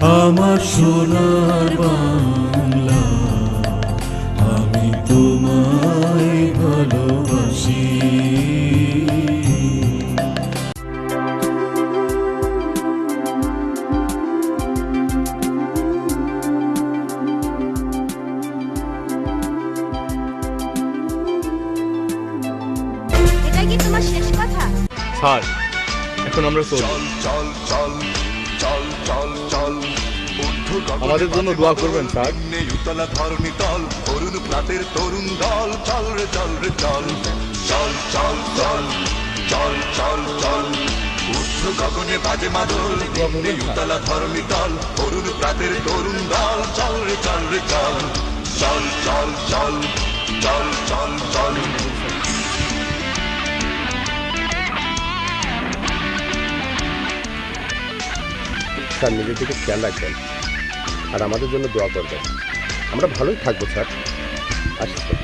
আমার সোনার বাংলা, আমি তোমায় ভালোবাসি। এটা কি তোমার শেষ কথা? স্যার এখন আমরা চল, আমাদের জন্য দোয়া করবেন স্যার। উতলা ধরণী তল, অরুণ প্রাতের তরুণ দল, চল রে চল রে চল, চল চল চল চল চল চল, উচ্চ গগনে বাজে মাদল, নিম্নে উতলা ধরণী তল, অরুণ প্রাতের তরুণ দল, চল রে চল রে চল, চল চল চল চল চল চল। স্যার নিজের দিকে খেয়াল রাখবেন আর আমাদের জন্য দোয়া করবেন। আমরা ভালোই থাকবো স্যার। আসি স্যার।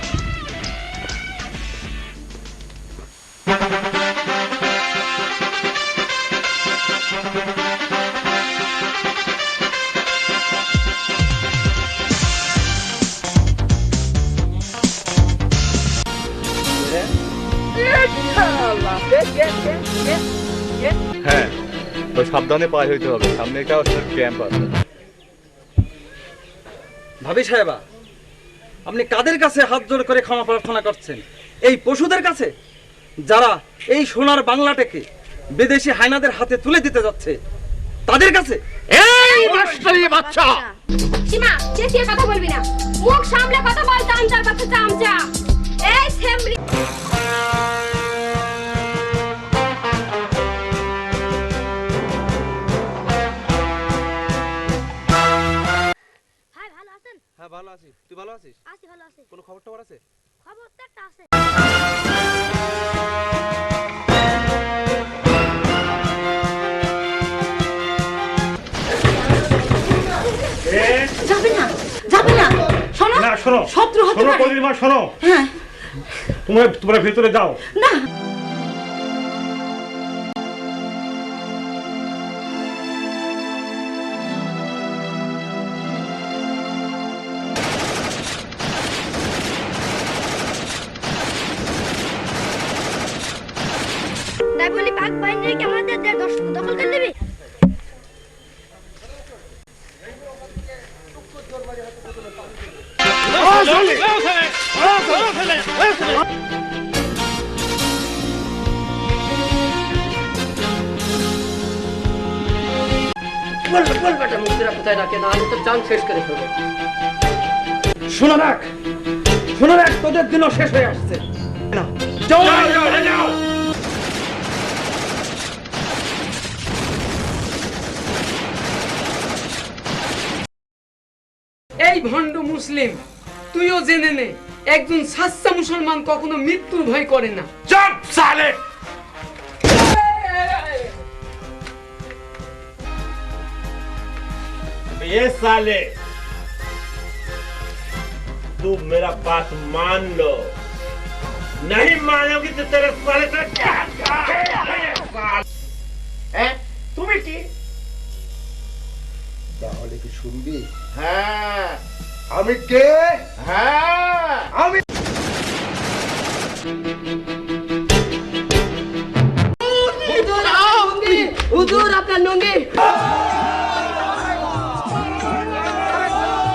হ্যাঁ, তো সাবধানে পায়ে হইতে হবে, সামনে একটা ক্যাম্প আছে। ভাবি সাহেবা, আপনি কাদের কাছে হাত জোড় করে ক্ষমা প্রার্থনা করছেন? এই পশুদের কাছে, যারা এই সোনার বাংলাটাকে বিদেশি হায়নাদের হাতে তুলে দিতে যাচ্ছে, তাদের কাছে? এই মাস্টারি বাচ্চা, সীমা, চেঁচিয়ে কথা বলবি না, মুখ সামলে কথা বল। চামচার বাচ্চা চামচা, এই সেমরি। হাই, ভালো আছেন? হ্যাঁ ভালো আছি, তুই ভালো আছিস? আছি, ভালো আছি। কোনো খবর টবর আছে? খবর তো একটা আছে। যাবে না, যাবে না। শোনো না শোনো, শত্রু হতে শোনো পারে। কলিমা শোনো, হ্যাঁ, তোমরা ভেতরে যাও। না তাই বলি পাক বাহিনীর কি আমাদের দখল করে নেবে? শোনো রাখ, তোদের দিনও শেষ হয়ে আসছে। না, যাও যাও। এই ভণ্ড মুসলিম, তুইও জেনে নে, একজন সাচ্চা মুসলমান কখনো মৃত্যুর ভয় করে না। চুপ সালে, ये साले, तू मेरा बात मान लो, नहीं मानोगी तो तेरे साले का क्या তুমি কি তাহলে কি শুনবি? হ্যাঁ আমি কে? হ্যাঁ আমি হুজুর আপনার লুঙ্গি।